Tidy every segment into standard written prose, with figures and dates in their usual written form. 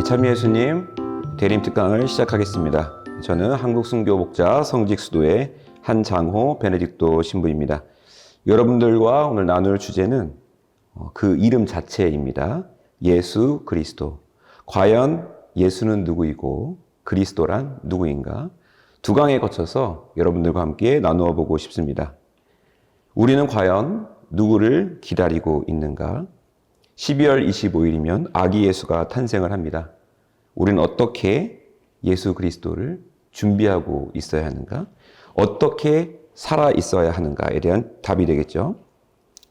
참 예수님 대림 특강을 시작하겠습니다. 저는 한국 순교 목자 성직 수도의 한장호 베네딕토 신부입니다. 여러분들과 오늘 나눌 주제는 그 이름 자체입니다. 예수 그리스도. 과연 예수는 누구이고 그리스도란 누구인가? 두 강에 거쳐서 여러분들과 함께 나누어 보고 싶습니다. 우리는 과연 누구를 기다리고 있는가? 12월 25일이면 아기 예수가 탄생을 합니다. 우리는 어떻게 예수 그리스도를 준비하고 있어야 하는가? 어떻게 살아 있어야 하는가에 대한 답이 되겠죠.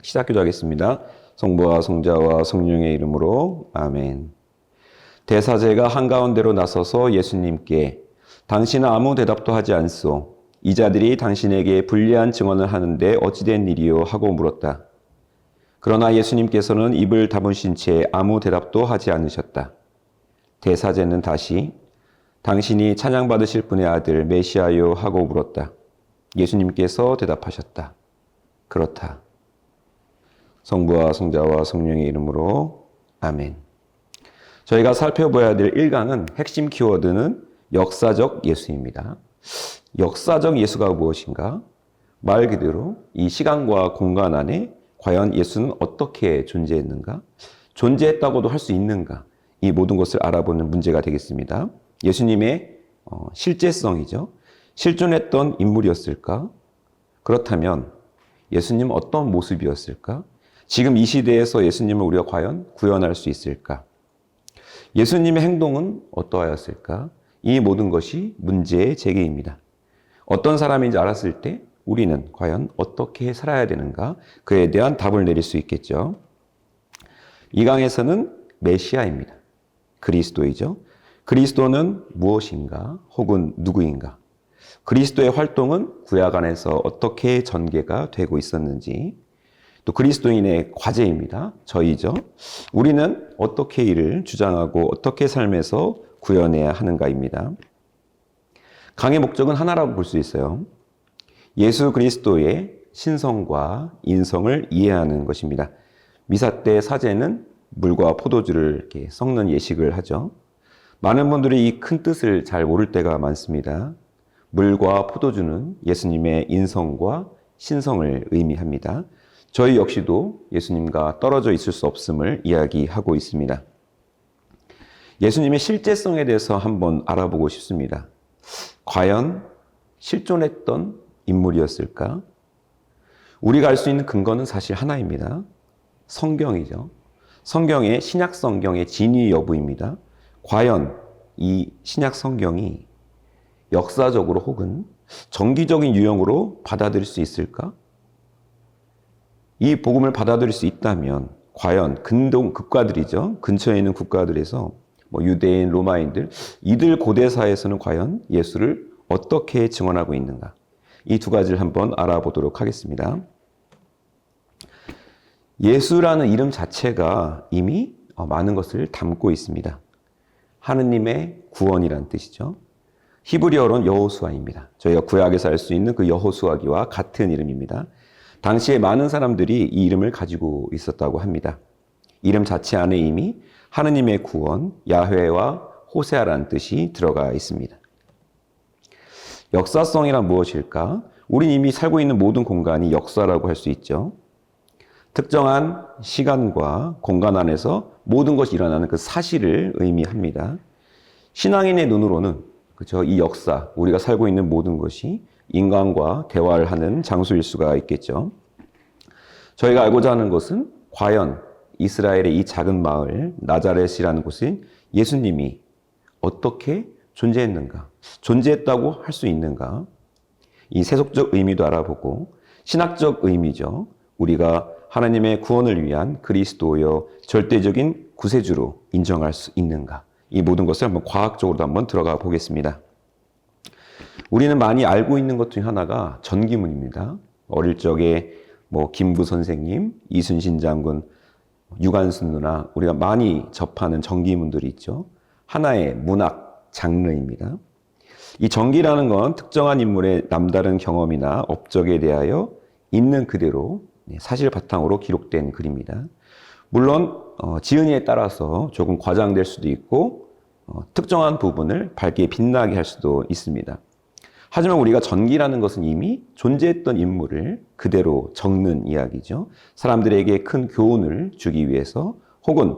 시작기도 하겠습니다. 성부와 성자와 성령의 이름으로 아멘. 대사제가 한가운데로 나서서 예수님께 당신은 아무 대답도 하지 않소. 이 자들이 당신에게 불리한 증언을 하는데 어찌된 일이요? 하고 물었다. 그러나 예수님께서는 입을 다무신 채 아무 대답도 하지 않으셨다. 대사제는 다시 당신이 찬양받으실 분의 아들 메시아요? 하고 물었다. 예수님께서 대답하셨다. 그렇다. 성부와 성자와 성령의 이름으로 아멘. 저희가 살펴봐야 될 1강은 핵심 키워드는 역사적 예수입니다. 역사적 예수가 무엇인가? 말 그대로 이 시간과 공간 안에 과연 예수는 어떻게 존재했는가? 존재했다고도 할 수 있는가? 이 모든 것을 알아보는 문제가 되겠습니다. 예수님의 실제성이죠. 실존했던 인물이었을까? 그렇다면 예수님은 어떤 모습이었을까? 지금 이 시대에서 예수님을 우리가 과연 구현할 수 있을까? 예수님의 행동은 어떠하였을까? 이 모든 것이 문제의 제기입니다. 어떤 사람인지 알았을 때 우리는 과연 어떻게 살아야 되는가? 그에 대한 답을 내릴 수 있겠죠. 이 강에서는 메시아입니다. 그리스도이죠. 그리스도는 무엇인가? 혹은 누구인가? 그리스도의 활동은 구약 안에서 어떻게 전개가 되고 있었는지, 또 그리스도인의 과제입니다. 저희죠. 우리는 어떻게 이를 주장하고 어떻게 삶에서 구현해야 하는가입니다. 강의 목적은 하나라고 볼 수 있어요. 예수 그리스도의 신성과 인성을 이해하는 것입니다. 미사 때 사제는 물과 포도주를 이렇게 섞는 예식을 하죠. 많은 분들이 이 큰 뜻을 잘 모를 때가 많습니다. 물과 포도주는 예수님의 인성과 신성을 의미합니다. 저희 역시도 예수님과 떨어져 있을 수 없음을 이야기하고 있습니다. 예수님의 실제성에 대해서 한번 알아보고 싶습니다. 과연 실존했던 인물이었을까? 우리가 알 수 있는 근거는 사실 하나입니다. 성경이죠. 성경의 신약 성경의 진위 여부입니다. 과연 이 신약 성경이 역사적으로 혹은 정기적인 유형으로 받아들일 수 있을까? 이 복음을 받아들일 수 있다면 과연 근동 국가들이죠. 근처에 있는 국가들에서 유대인, 로마인들, 이들 고대사에서는 과연 예수를 어떻게 증언하고 있는가? 이 두 가지를 한번 알아보도록 하겠습니다. 예수라는 이름 자체가 이미 많은 것을 담고 있습니다. 하느님의 구원이란 뜻이죠. 히브리어로는 여호수아입니다. 저희가 구약에서 알 수 있는 그 여호수아기와 같은 이름입니다. 당시에 많은 사람들이 이 이름을 가지고 있었다고 합니다. 이름 자체 안에 이미 하느님의 구원, 야훼와 호세아라는 뜻이 들어가 있습니다. 역사성이란 무엇일까? 우린 이미 살고 있는 모든 공간이 역사라고 할 수 있죠. 특정한 시간과 공간 안에서 모든 것이 일어나는 그 사실을 의미합니다. 신앙인의 눈으로는 그렇죠? 이 역사, 우리가 살고 있는 모든 것이 인간과 대화를 하는 장소일 수가 있겠죠. 저희가 알고자 하는 것은 과연 이스라엘의 이 작은 마을 나자렛이라는 곳은 예수님이 어떻게 존재했는가? 존재했다고 할 수 있는가? 이 세속적 의미도 알아보고 신학적 의미죠. 우리가 하나님의 구원을 위한 그리스도여 절대적인 구세주로 인정할 수 있는가? 이 모든 것을 한번 과학적으로도 한번 들어가 보겠습니다. 우리는 많이 알고 있는 것 중 하나가 전기문입니다. 어릴 적에 김구 선생님, 이순신 장군, 유관순 누나, 우리가 많이 접하는 전기문들이 있죠. 하나의 문학 장르입니다. 이 전기라는 건 특정한 인물의 남다른 경험이나 업적에 대하여 있는 그대로 사실 바탕으로 기록된 글입니다. 물론 지은이에 따라서 조금 과장될 수도 있고 특정한 부분을 밝게 빛나게 할 수도 있습니다. 하지만 우리가 전기라는 것은 이미 존재했던 인물을 그대로 적는 이야기죠. 사람들에게 큰 교훈을 주기 위해서 혹은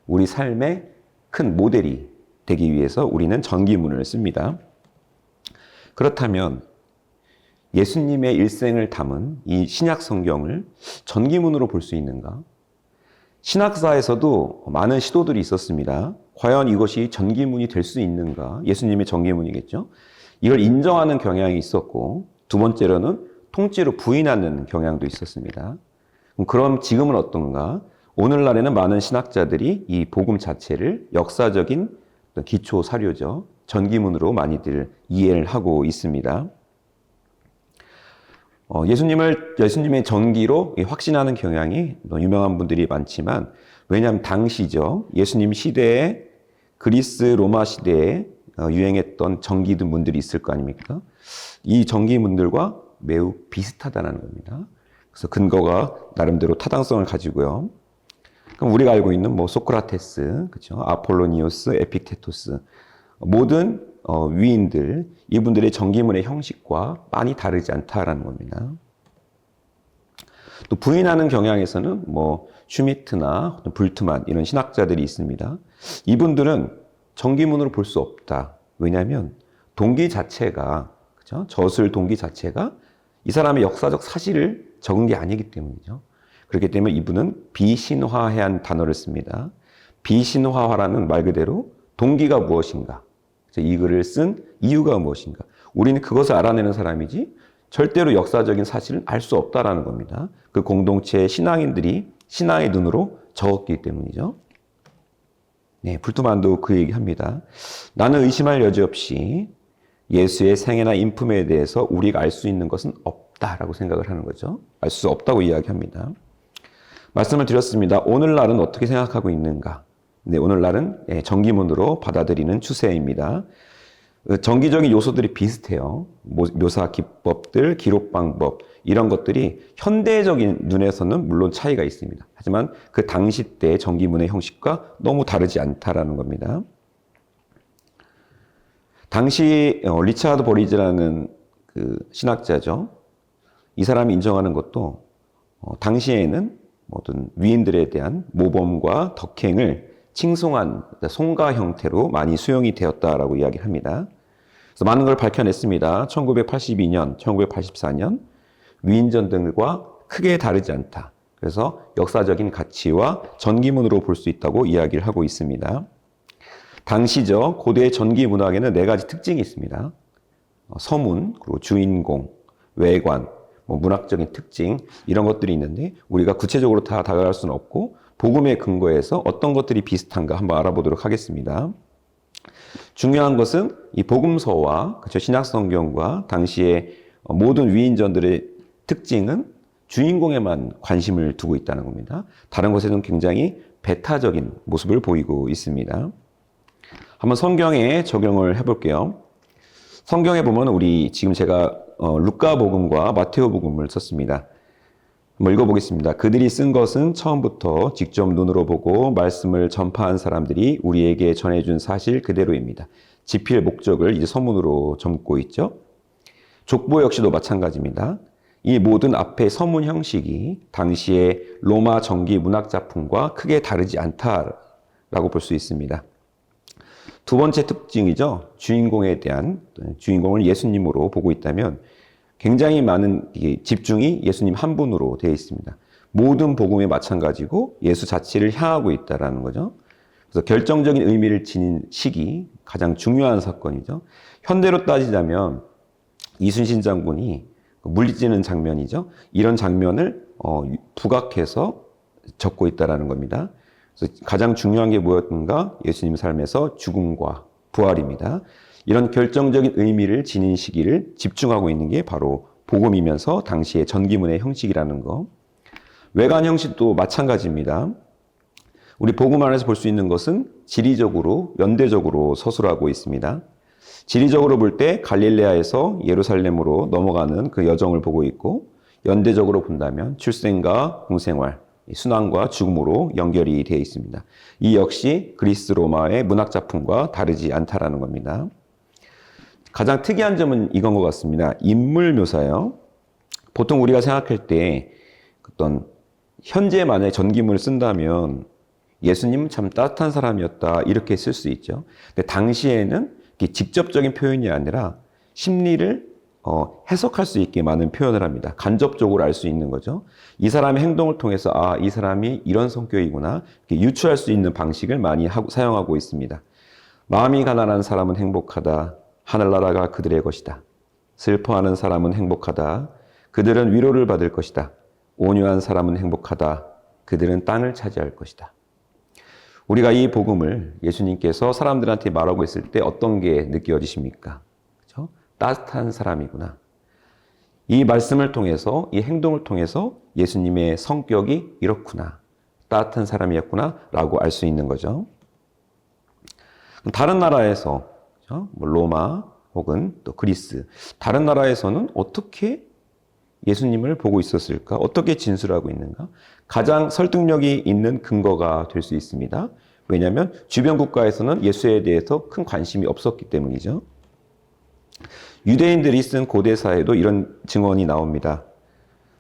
우리 삶의 큰 모델이 되기 위해서 우리는 전기문을 씁니다. 그렇다면 예수님의 일생을 담은 이 신약 성경을 전기문으로 볼 수 있는가? 신학사에서도 많은 시도들이 있었습니다. 과연 이것이 전기문이 될 수 있는가? 예수님의 전기문이겠죠. 이걸 인정하는 경향이 있었고, 두 번째로는 통째로 부인하는 경향도 있었습니다. 그럼 지금은 어떤가? 오늘날에는 많은 신학자들이 이 복음 자체를 역사적인 기초 사료죠. 전기문으로 많이들 이해를 하고 있습니다. 예수님의 전기로 확신하는 경향이 유명한 분들이 많지만, 왜냐하면 당시죠. 예수님 시대에 그리스 로마 시대에 유행했던 전기문들이 있을 거 아닙니까? 이 전기문들과 매우 비슷하다는 겁니다. 그래서 근거가 나름대로 타당성을 가지고요. 그럼 우리가 알고 있는 소크라테스, 그렇죠? 아폴로니오스, 에픽테토스, 모든 위인들, 이분들의 전기문의 형식과 많이 다르지 않다라는 겁니다. 또 부인하는 경향에서는 슈미트나 불트만 이런 신학자들이 있습니다. 이분들은 전기문으로 볼 수 없다. 왜냐하면 동기 자체가, 그렇죠? 저술 동기 자체가 이 사람의 역사적 사실을 적은 게 아니기 때문이죠. 그렇기 때문에 이분은 비신화한 단어를 씁니다. 비신화라는 말 그대로 동기가 무엇인가, 이 글을 쓴 이유가 무엇인가, 우리는 그것을 알아내는 사람이지 절대로 역사적인 사실은 알 수 없다라는 겁니다. 그 공동체의 신앙인들이 신앙의 눈으로 적었기 때문이죠. 네, 불트만도 그 얘기합니다. 나는 의심할 여지 없이 예수의 생애나 인품에 대해서 우리가 알 수 있는 것은 없다라고 생각을 하는 거죠. 알 수 없다고 이야기합니다. 말씀을 드렸습니다. 오늘날은 어떻게 생각하고 있는가? 네, 오늘날은 전기문으로 받아들이는 추세입니다. 전기적인 요소들이 비슷해요. 묘사 기법들, 기록 방법, 이런 것들이 현대적인 눈에서는 물론 차이가 있습니다. 하지만 그 당시 때 전기문의 형식과 너무 다르지 않다라는 겁니다. 당시 리차드 버리지라는 그 신학자죠. 이 사람이 인정하는 것도 당시에는 모든 위인들에 대한 모범과 덕행을 칭송한 송가 형태로 많이 수용이 되었다라고 이야기를 합니다. 그래서 많은 걸 밝혀냈습니다. 1982년, 1984년 위인전들과 크게 다르지 않다. 그래서 역사적인 가치와 전기문으로 볼 수 있다고 이야기를 하고 있습니다. 당시죠. 고대 전기문학에는 4가지 특징이 있습니다. 서문, 그리고 주인공, 외관, 문학적인 특징, 이런 것들이 있는데 우리가 구체적으로 다 다가갈 수는 없고 복음의 근거에서 어떤 것들이 비슷한가 한번 알아보도록 하겠습니다. 중요한 것은 이 복음서와 신약성경과 당시의 모든 위인전들의 특징은 주인공에만 관심을 두고 있다는 겁니다. 다른 것에는 굉장히 배타적인 모습을 보이고 있습니다. 한번 성경에 적용을 해볼게요. 성경에 보면 우리 지금 제가 루카복음과 마테오복음을 썼습니다. 한번 읽어보겠습니다. 그들이 쓴 것은 처음부터 직접 눈으로 보고 말씀을 전파한 사람들이 우리에게 전해준 사실 그대로입니다. 지필 목적을 이제 서문으로 적고 있죠. 족보 역시도 마찬가지입니다. 이 모든 앞의 서문 형식이 당시의 로마 전기 문학 작품과 크게 다르지 않다라고 볼 수 있습니다. 두 번째 특징이죠. 주인공을 예수님으로 보고 있다면 굉장히 많은 집중이 예수님 한 분으로 되어 있습니다. 모든 복음에 마찬가지고 예수 자체를 향하고 있다는 거죠. 그래서 결정적인 의미를 지닌 시기, 가장 중요한 사건이죠. 현대로 따지자면 이순신 장군이 물리치는 장면이죠. 이런 장면을 부각해서 적고 있다는 겁니다. 그래서 가장 중요한 게 무엇인가? 예수님 삶에서 죽음과 부활입니다. 이런 결정적인 의미를 지닌 시기를 집중하고 있는 게 바로 복음이면서 당시의 전기문의 형식이라는 거. 외관 형식도 마찬가지입니다. 우리 복음 안에서 볼 수 있는 것은 지리적으로, 연대적으로 서술하고 있습니다. 지리적으로 볼 때 갈릴레아에서 예루살렘으로 넘어가는 그 여정을 보고 있고, 연대적으로 본다면 출생과 공생활, 순환과 죽음으로 연결이 되어 있습니다. 이 역시 그리스 로마의 문학 작품과 다르지 않다라는 겁니다. 가장 특이한 점은 이건 것 같습니다. 인물 묘사요. 보통 우리가 생각할 때 어떤 현재 만약에 전기문을 쓴다면 예수님은 참 따뜻한 사람이었다 이렇게 쓸 수 있죠. 근데 당시에는 직접적인 표현이 아니라 심리를 해석할 수 있게 많은 표현을 합니다. 간접적으로 알 수 있는 거죠. 이 사람의 행동을 통해서 이 사람이 이런 성격이구나 유추할 수 있는 방식을 많이 사용하고 있습니다. 마음이 가난한 사람은 행복하다. 하늘나라가 그들의 것이다. 슬퍼하는 사람은 행복하다. 그들은 위로를 받을 것이다. 온유한 사람은 행복하다. 그들은 땅을 차지할 것이다. 우리가 이 복음을 예수님께서 사람들한테 말하고 있을 때 어떤 게 느껴지십니까? 그렇죠? 따뜻한 사람이구나. 이 말씀을 통해서, 이 행동을 통해서 예수님의 성격이 이렇구나. 따뜻한 사람이었구나. 라고 알 수 있는 거죠. 다른 나라에서, 그렇죠? 로마 혹은 또 그리스, 다른 나라에서는 어떻게 예수님을 보고 있었을까? 어떻게 진술하고 있는가? 가장 설득력이 있는 근거가 될 수 있습니다. 왜냐하면 주변 국가에서는 예수에 대해서 큰 관심이 없었기 때문이죠. 유대인들이 쓴 고대사에도 이런 증언이 나옵니다.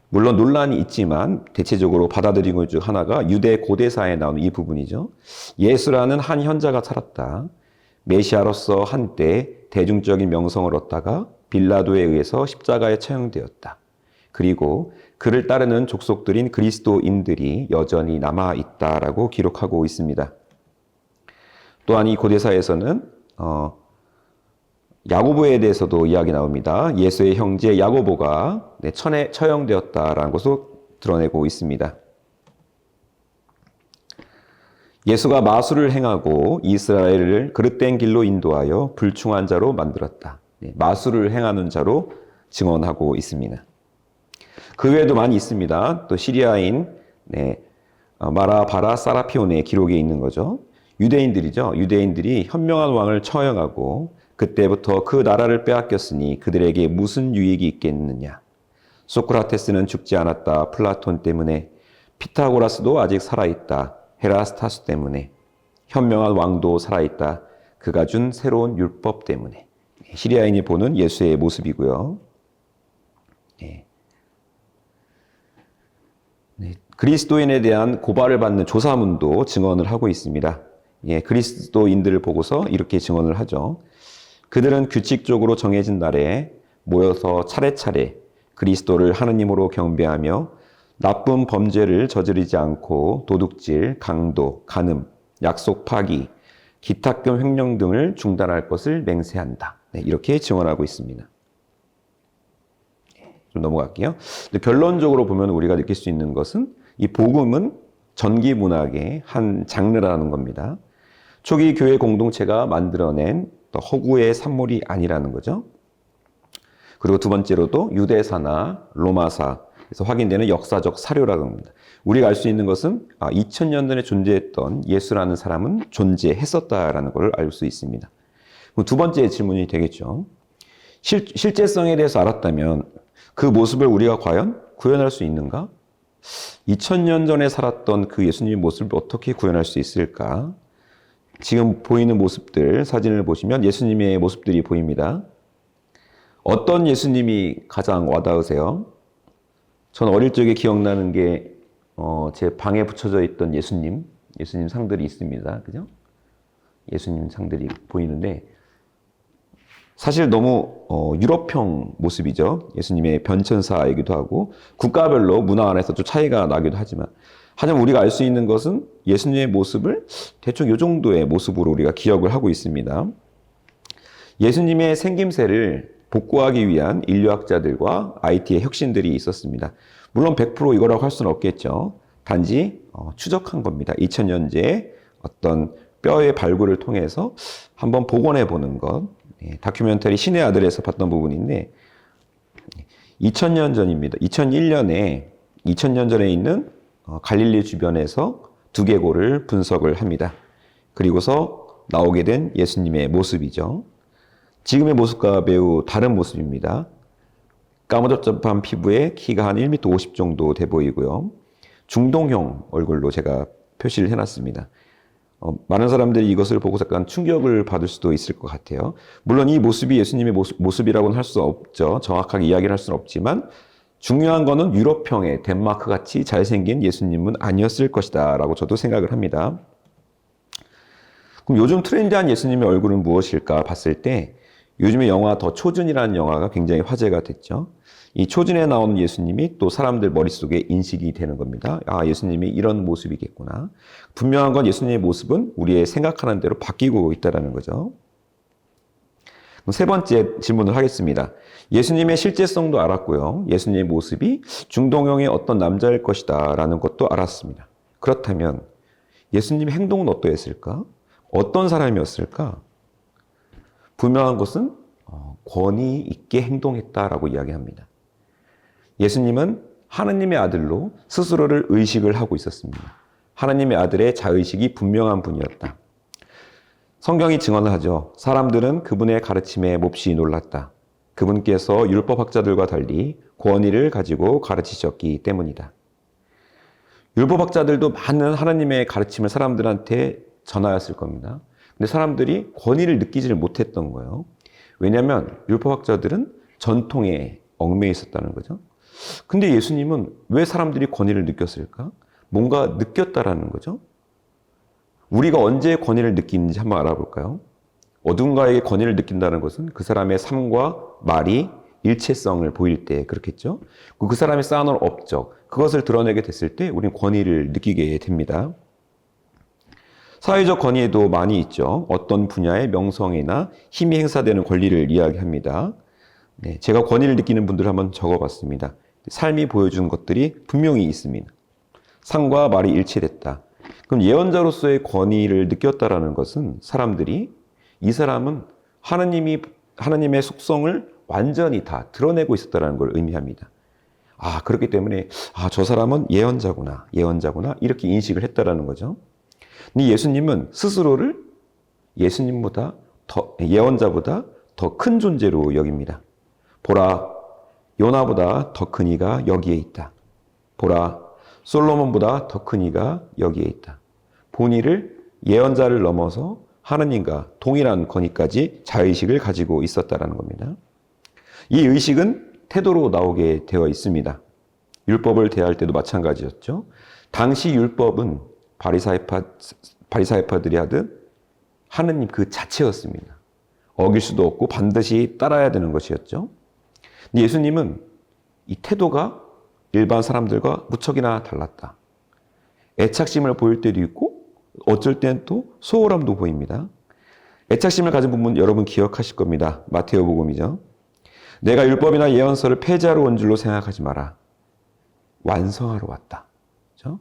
물론 논란이 있지만 대체적으로 받아들인 것 중 하나가 유대 고대사에 나오는 이 부분이죠. 예수라는 한 현자가 살았다. 메시아로서 한때 대중적인 명성을 얻다가 빌라도에 의해서 십자가에 처형되었다. 그리고 그를 따르는 족속들인 그리스도인들이 여전히 남아있다라고 기록하고 있습니다. 또한 이 고대사에서는 야고보에 대해서도 이야기 나옵니다. 예수의 형제 야고보가 천에 처형되었다라는 것을 드러내고 있습니다. 예수가 마술을 행하고 이스라엘을 그릇된 길로 인도하여 불충한 자로 만들었다. 마술을 행하는 자로 증언하고 있습니다. 그 외에도 많이 있습니다. 또 시리아인 마라바라 사라피온의 기록에 있는 거죠. 유대인들이죠. 유대인들이 현명한 왕을 처형하고 그때부터 그 나라를 빼앗겼으니 그들에게 무슨 유익이 있겠느냐. 소크라테스는 죽지 않았다. 플라톤 때문에. 피타고라스도 아직 살아있다. 헤라스타스 때문에. 현명한 왕도 살아있다. 그가 준 새로운 율법 때문에. 시리아인이 보는 예수의 모습이고요. 그리스도인에 대한 고발을 받는 조사문도 증언을 하고 있습니다. 그리스도인들을 보고서 이렇게 증언을 하죠. 그들은 규칙적으로 정해진 날에 모여서 차례차례 그리스도를 하느님으로 경배하며 나쁜 범죄를 저지르지 않고 도둑질, 강도, 간음, 약속 파기, 기탁금 횡령 등을 중단할 것을 맹세한다. 이렇게 증언하고 있습니다. 좀 넘어갈게요. 근데 결론적으로 보면 우리가 느낄 수 있는 것은 이 복음은 전기문학의 한 장르라는 겁니다. 초기 교회 공동체가 만들어낸 허구의 산물이 아니라는 거죠. 그리고 두 번째로도 유대사나 로마사에서 확인되는 역사적 사료라는 겁니다. 우리가 알 수 있는 것은 2000년 전에 존재했던 예수라는 사람은 존재했었다라는 걸 알 수 있습니다. 두 번째 질문이 되겠죠. 실제성에 대해서 알았다면 그 모습을 우리가 과연 구현할 수 있는가? 2000년 전에 살았던 그 예수님의 모습을 어떻게 구현할 수 있을까? 지금 보이는 모습들, 사진을 보시면 예수님의 모습들이 보입니다. 어떤 예수님이 가장 와닿으세요? 전 어릴 적에 기억나는 게 제 방에 붙여져 있던 예수님 상들이 있습니다. 그죠? 예수님 상들이 보이는데 사실 너무 유럽형 모습이죠. 예수님의 변천사이기도 하고 국가별로 문화 안에서 좀 차이가 나기도 하지만 우리가 알 수 있는 것은 예수님의 모습을 대충 이 정도의 모습으로 우리가 기억을 하고 있습니다. 예수님의 생김새를 복구하기 위한 인류학자들과 IT의 혁신들이 있었습니다. 물론 100% 이거라고 할 수는 없겠죠. 단지 추적한 겁니다. 2000년째 어떤 뼈의 발굴을 통해서 한번 복원해 보는 것. 다큐멘터리 신의 아들에서 봤던 부분인데 2000년 전입니다. 2000년 전에 있는 갈릴리 주변에서 두개골을 분석을 합니다. 그리고서 나오게 된 예수님의 모습이죠. 지금의 모습과 매우 다른 모습입니다. 까무잡잡한 피부에 키가 한 1m 50 정도 돼 보이고요. 중동형 얼굴로 제가 표시를 해놨습니다. 많은 사람들이 이것을 보고 약간 충격을 받을 수도 있을 것 같아요. 물론 이 모습이 예수님의 모습이라고는 할 수 없죠. 정확하게 이야기를 할 수는 없지만 중요한 거는 유럽형의 덴마크 같이 잘생긴 예수님은 아니었을 것이다 라고 저도 생각을 합니다. 그럼 요즘 트렌디한 예수님의 얼굴은 무엇일까 봤을 때 요즘에 영화 더 초즌이라는 영화가 굉장히 화제가 됐죠. 이 초즌에 나오는 예수님이 또 사람들 머릿속에 인식이 되는 겁니다. 아, 예수님이 이런 모습이겠구나. 분명한 건 예수님의 모습은 우리의 생각하는 대로 바뀌고 있다는 거죠. 그럼 세 번째 질문을 하겠습니다. 예수님의 실제성도 알았고요. 예수님의 모습이 중동형의 어떤 남자일 것이다 라는 것도 알았습니다. 그렇다면 예수님의 행동은 어떠했을까? 어떤 사람이었을까? 분명한 것은 권위 있게 행동했다라고 이야기합니다. 예수님은 하느님의 아들로 스스로를 의식을 하고 있었습니다. 하느님의 아들의 자의식이 분명한 분이었다. 성경이 증언을 하죠. 사람들은 그분의 가르침에 몹시 놀랐다. 그분께서 율법학자들과 달리 권위를 가지고 가르치셨기 때문이다. 율법학자들도 많은 하나님의 가르침을 사람들한테 전하였을 겁니다. 근데 사람들이 권위를 느끼지를 못했던 거예요. 왜냐하면 율법학자들은 전통에 얽매여 있었다는 거죠. 근데 예수님은 왜 사람들이 권위를 느꼈을까? 뭔가 느꼈다라는 거죠. 우리가 언제 권위를 느끼는지 한번 알아볼까요? 어딘가에게 권위를 느낀다는 것은 그 사람의 삶과 말이 일체성을 보일 때 그렇겠죠. 그 사람이 쌓아놓은 업적, 그것을 드러내게 됐을 때 우리는 권위를 느끼게 됩니다. 사회적 권위에도 많이 있죠. 어떤 분야의 명성이나 힘이 행사되는 권리를 이야기합니다. 네, 제가 권위를 느끼는 분들을 한번 적어봤습니다. 삶이 보여준 것들이 분명히 있습니다. 상과 말이 일치됐다. 그럼 예언자로서의 권위를 느꼈다라는 것은 사람들이 이 사람은 하나님의 속성을 완전히 다 드러내고 있었다는 걸 의미합니다. 아, 그렇기 때문에 저 사람은 예언자구나 이렇게 인식을 했다라는 거죠. 근데 예수님은 스스로를 예수님보다 예언자보다 더 큰 존재로 여깁니다. 보라, 요나보다 더 큰 이가 여기에 있다. 보라, 솔로몬보다 더 큰 이가 여기에 있다. 본의를 예언자를 넘어서 하느님과 동일한 권위까지 자의식을 가지고 있었다는 겁니다. 이 의식은 태도로 나오게 되어 있습니다. 율법을 대할 때도 마찬가지였죠. 당시 율법은 바리사이파들이 하듯 하느님 그 자체였습니다. 어길 수도 없고 반드시 따라야 되는 것이었죠. 근데 예수님은 이 태도가 일반 사람들과 무척이나 달랐다. 애착심을 보일 때도 있고 어쩔 땐 또 소홀함도 보입니다. 애착심을 가진 부분 여러분 기억하실 겁니다. 마테오복음이죠. 내가 율법이나 예언서를 폐지하러 온 줄로 생각하지 마라. 완성하러 왔다. 그렇죠?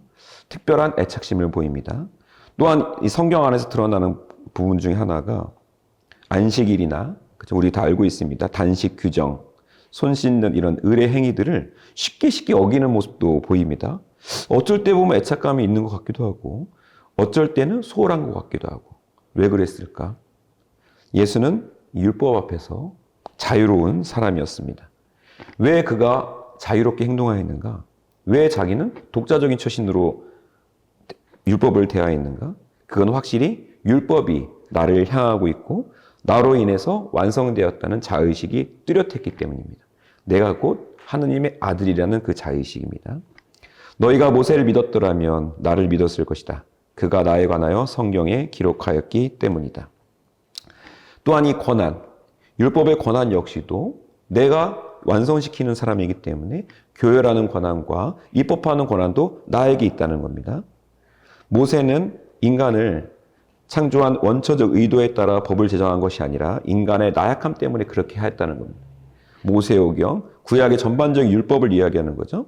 특별한 애착심을 보입니다. 또한 이 성경 안에서 드러나는 부분 중에 하나가 안식일이나 그렇죠? 우리 다 알고 있습니다. 단식 규정, 손 씻는 이런 의례 행위들을 쉽게 어기는 모습도 보입니다. 어쩔 때 보면 애착감이 있는 것 같기도 하고 어쩔 때는 소홀한 것 같기도 하고 왜 그랬을까? 예수는 율법 앞에서 자유로운 사람이었습니다. 왜 그가 자유롭게 행동하였는가? 왜 자기는 독자적인 처신으로 율법을 대하였는가? 그건 확실히 율법이 나를 향하고 있고 나로 인해서 완성되었다는 자의식이 뚜렷했기 때문입니다. 내가 곧 하느님의 아들이라는 그 자의식입니다. 너희가 모세를 믿었더라면 나를 믿었을 것이다. 그가 나에 관하여 성경에 기록하였기 때문이다. 또한 이 권한, 율법의 권한 역시도 내가 완성시키는 사람이기 때문에 교회라는 권한과 입법하는 권한도 나에게 있다는 겁니다. 모세는 인간을 창조한 원초적 의도에 따라 법을 제정한 것이 아니라 인간의 나약함 때문에 그렇게 하였다는 겁니다. 모세오경, 구약의 전반적인 율법을 이야기하는 거죠.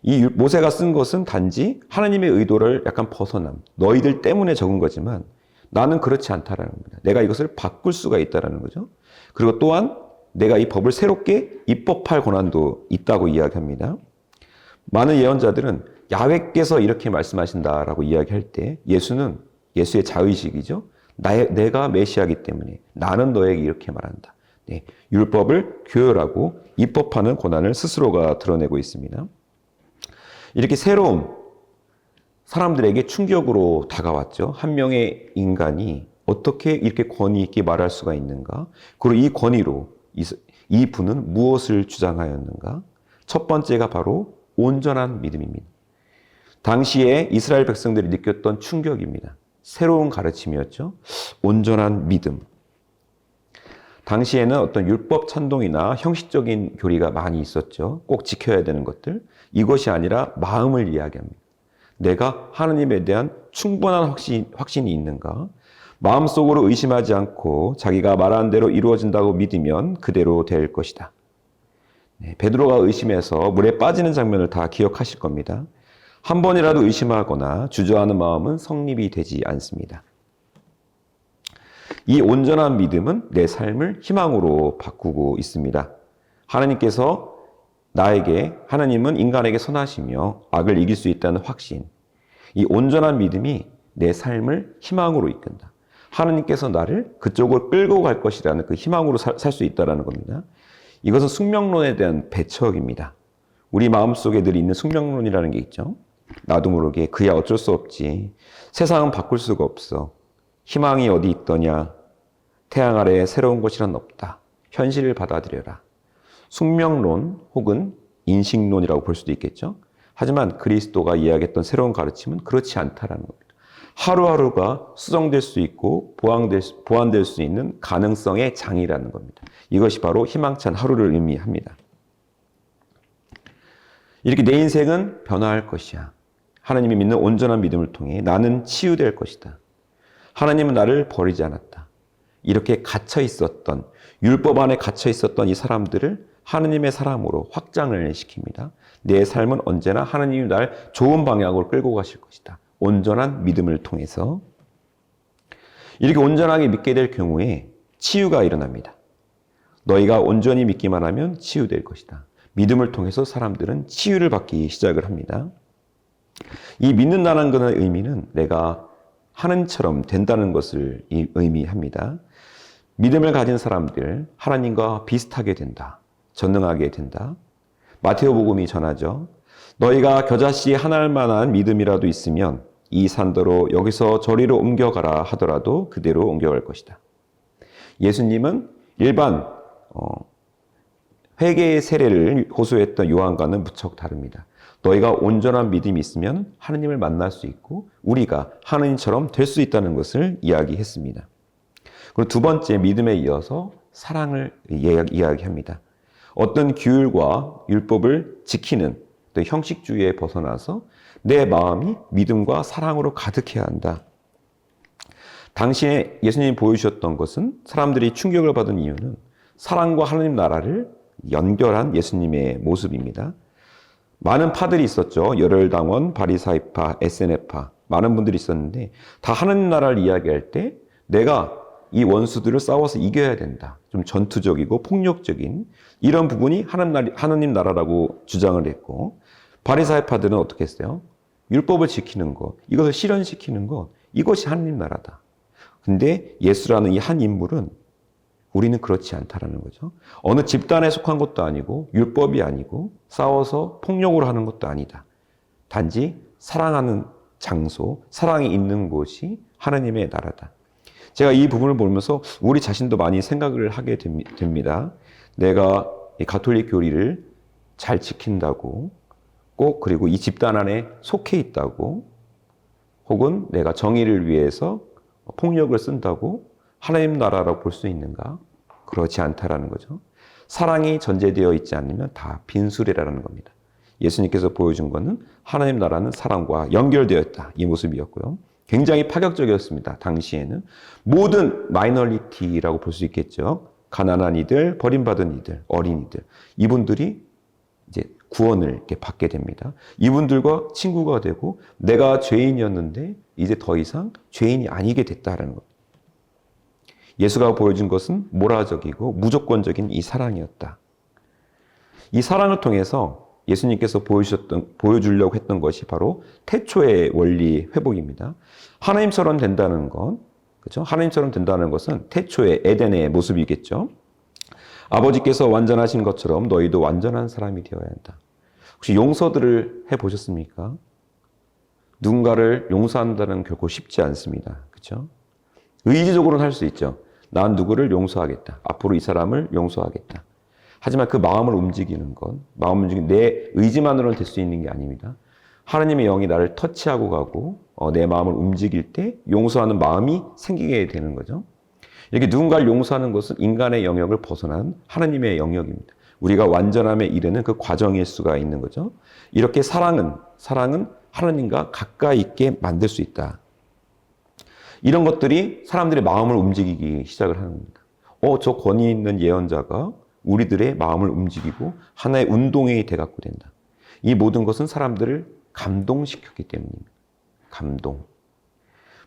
이 모세가 쓴 것은 단지 하나님의 의도를 약간 벗어남, 너희들 때문에 적은 거지만 나는 그렇지 않다라는 겁니다. 내가 이것을 바꿀 수가 있다라는 거죠. 그리고 또한 내가 이 법을 새롭게 입법할 권한도 있다고 이야기합니다. 많은 예언자들은 야훼께서 이렇게 말씀하신다라고 이야기할 때 예수는 예수의 자의식이죠. 내가 메시아이기 때문에 나는 너에게 이렇게 말한다. 네, 율법을 교열하고 입법하는 권한을 스스로가 드러내고 있습니다. 이렇게 새로움, 사람들에게 충격으로 다가왔죠. 한 명의 인간이 어떻게 이렇게 권위 있게 말할 수가 있는가? 그리고 이 권위로 이 분은 무엇을 주장하였는가? 첫 번째가 바로 온전한 믿음입니다. 당시에 이스라엘 백성들이 느꼈던 충격입니다. 새로운 가르침이었죠. 온전한 믿음. 당시에는 어떤 율법 찬동이나 형식적인 교리가 많이 있었죠. 꼭 지켜야 되는 것들. 이것이 아니라 마음을 이야기합니다. 내가 하나님에 대한 충분한 확신이 있는가? 마음속으로 의심하지 않고 자기가 말한 대로 이루어진다고 믿으면 그대로 될 것이다. 네, 베드로가 의심해서 물에 빠지는 장면을 다 기억하실 겁니다. 한 번이라도 의심하거나 주저하는 마음은 성립이 되지 않습니다. 이 온전한 믿음은 내 삶을 희망으로 바꾸고 있습니다. 하나님께서 하나님은 인간에게 선하시며 악을 이길 수 있다는 확신. 이 온전한 믿음이 내 삶을 희망으로 이끈다. 하나님께서 나를 그쪽으로 끌고 갈 것이라는 그 희망으로 살 수 있다는 겁니다. 이것은 숙명론에 대한 배척입니다. 우리 마음속에 늘 있는 숙명론이라는 게 있죠. 나도 모르게 그야 어쩔 수 없지. 세상은 바꿀 수가 없어. 희망이 어디 있더냐. 태양 아래에 새로운 것이란 없다. 현실을 받아들여라. 숙명론 혹은 인식론이라고 볼 수도 있겠죠. 하지만 그리스도가 이야기했던 새로운 가르침은 그렇지 않다라는 겁니다. 하루하루가 수정될 수 있고 보완될 수 있는 가능성의 장이라는 겁니다. 이것이 바로 희망찬 하루를 의미합니다. 이렇게 내 인생은 변화할 것이야. 하나님이 믿는 온전한 믿음을 통해 나는 치유될 것이다. 하나님은 나를 버리지 않았다. 이렇게 갇혀 있었던, 율법 안에 갇혀 있었던 이 사람들을 하나님의 사람으로 확장을 시킵니다. 내 삶은 언제나 하나님이 날 좋은 방향으로 끌고 가실 것이다. 온전한 믿음을 통해서. 이렇게 온전하게 믿게 될 경우에 치유가 일어납니다. 너희가 온전히 믿기만 하면 치유될 것이다. 믿음을 통해서 사람들은 치유를 받기 시작을 합니다. 이 믿는다는 것의 의미는 내가 하나님처럼 된다는 것을 의미합니다. 믿음을 가진 사람들, 하나님과 비슷하게 된다. 전능하게 된다. 마태오복음이 전하죠. 너희가 겨자씨 하나일 만한 믿음이라도 있으면 이 산더로 여기서 저리로 옮겨가라 하더라도 그대로 옮겨갈 것이다. 예수님은 일반 회개의 세례를 호소했던 요한과는 무척 다릅니다. 너희가 온전한 믿음이 있으면 하나님을 만날 수 있고 우리가 하나님처럼 될 수 있다는 것을 이야기했습니다. 그리고 두 번째 믿음에 이어서 사랑을 이야기합니다. 어떤 규율과 율법을 지키는 또 형식주의에 벗어나서 내 마음이 믿음과 사랑으로 가득해야 한다. 당시에 예수님이 보여주셨던 것은 사람들이 충격을 받은 이유는 사랑과 하나님 나라를 연결한 예수님의 모습입니다. 많은 파들이 있었죠. 열혈당원, 바리사이파, SNF파 많은 분들이 있었는데 다 하나님 나라를 이야기할 때 내가 이 원수들을 싸워서 이겨야 된다. 좀 전투적이고 폭력적인 이런 부분이 하나님 나라라고 주장을 했고 바리사이파들은 어떻게 했어요? 율법을 지키는 것, 이것을 실현시키는 것, 이것이 하나님 나라다. 근데 예수라는 이 한 인물은 우리는 그렇지 않다라는 거죠. 어느 집단에 속한 것도 아니고 율법이 아니고 싸워서 폭력으로 하는 것도 아니다. 단지 사랑하는 장소, 사랑이 있는 곳이 하나님의 나라다. 제가 이 부분을 보면서 우리 자신도 많이 생각을 하게 됩니다. 내가 이 가톨릭 교리를 잘 지킨다고 꼭 그리고 이 집단 안에 속해 있다고 혹은 내가 정의를 위해서 폭력을 쓴다고 하나님 나라라고 볼 수 있는가? 그렇지 않다라는 거죠. 사랑이 전제되어 있지 않으면 다 빈수레라는 겁니다. 예수님께서 보여준 것은 하나님 나라는 사랑과 연결되어 있다. 이 모습이었고요. 굉장히 파격적이었습니다. 당시에는. 모든 마이너리티라고 볼 수 있겠죠. 가난한 이들, 버림받은 이들, 어린이들. 이분들이 이제 구원을 이렇게 받게 됩니다. 이분들과 친구가 되고 내가 죄인이었는데 이제 더 이상 죄인이 아니게 됐다라는 겁니다. 예수가 보여준 것은 모라적이고 무조건적인 이 사랑이었다. 이 사랑을 통해서 예수님께서 보여주려고 했던 것이 바로 태초의 원리 회복입니다. 하나님처럼 된다는 건, 그렇죠? 하나님처럼 된다는 것은 태초의 에덴의 모습이겠죠. 아버지께서 완전하신 것처럼 너희도 완전한 사람이 되어야 한다. 혹시 용서들을 해보셨습니까? 누군가를 용서한다는 결코 쉽지 않습니다. 그렇죠? 의지적으로는 할 수 있죠. 난 누구를 용서하겠다. 앞으로 이 사람을 용서하겠다. 하지만 그 마음을 움직이는 건, 마음을 움직이는 내 의지만으로는 될 수 있는 게 아닙니다. 하나님의 영이 나를 터치하고 가고 내 마음을 움직일 때 용서하는 마음이 생기게 되는 거죠. 이렇게 누군가를 용서하는 것은 인간의 영역을 벗어난 하나님의 영역입니다. 우리가 완전함에 이르는 그 과정일 수가 있는 거죠. 이렇게 사랑은 하나님과 가까이 있게 만들 수 있다. 이런 것들이 사람들의 마음을 움직이기 시작을 하는 겁니다. 저 권위 있는 예언자가 우리들의 마음을 움직이고 하나의 운동이 돼갖고 된다. 이 모든 것은 사람들을 감동시켰기 때문입니다. 감동.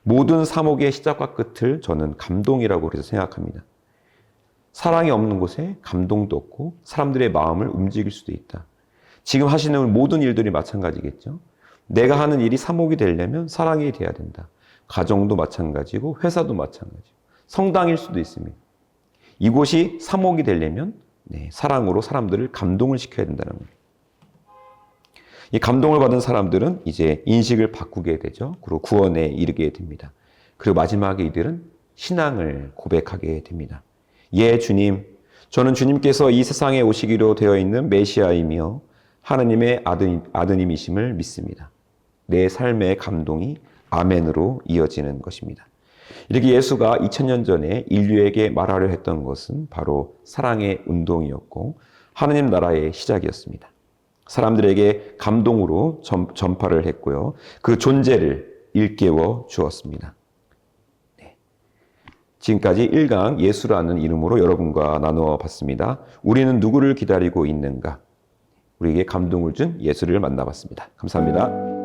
모든 사목의 시작과 끝을 저는 감동이라고 그래서 생각합니다. 사랑이 없는 곳에 감동도 없고 사람들의 마음을 움직일 수도 있다. 지금 하시는 모든 일들이 마찬가지겠죠. 내가 하는 일이 사목이 되려면 사랑이 돼야 된다. 가정도 마찬가지고 회사도 마찬가지고 성당일 수도 있습니다. 이곳이 사목이 되려면 사랑으로 사람들을 감동을 시켜야 된다는 겁니다. 이 감동을 받은 사람들은 이제 인식을 바꾸게 되죠. 그리고 구원에 이르게 됩니다. 그리고 마지막에 이들은 신앙을 고백하게 됩니다. 예, 주님, 저는 주님께서 이 세상에 오시기로 되어 있는 메시아이며 하나님의 아드님이심을 믿습니다. 내 삶의 감동이 아멘으로 이어지는 것입니다. 이렇게 예수가 2000년 전에 인류에게 말하려 했던 것은 바로 사랑의 운동이었고 하나님 나라의 시작이었습니다. 사람들에게 감동으로 전파를 했고요. 그 존재를 일깨워 주었습니다. 지금까지 1강 예수라는 이름으로 여러분과 나누어 봤습니다. 우리는 누구를 기다리고 있는가? 우리에게 감동을 준 예수를 만나봤습니다. 감사합니다.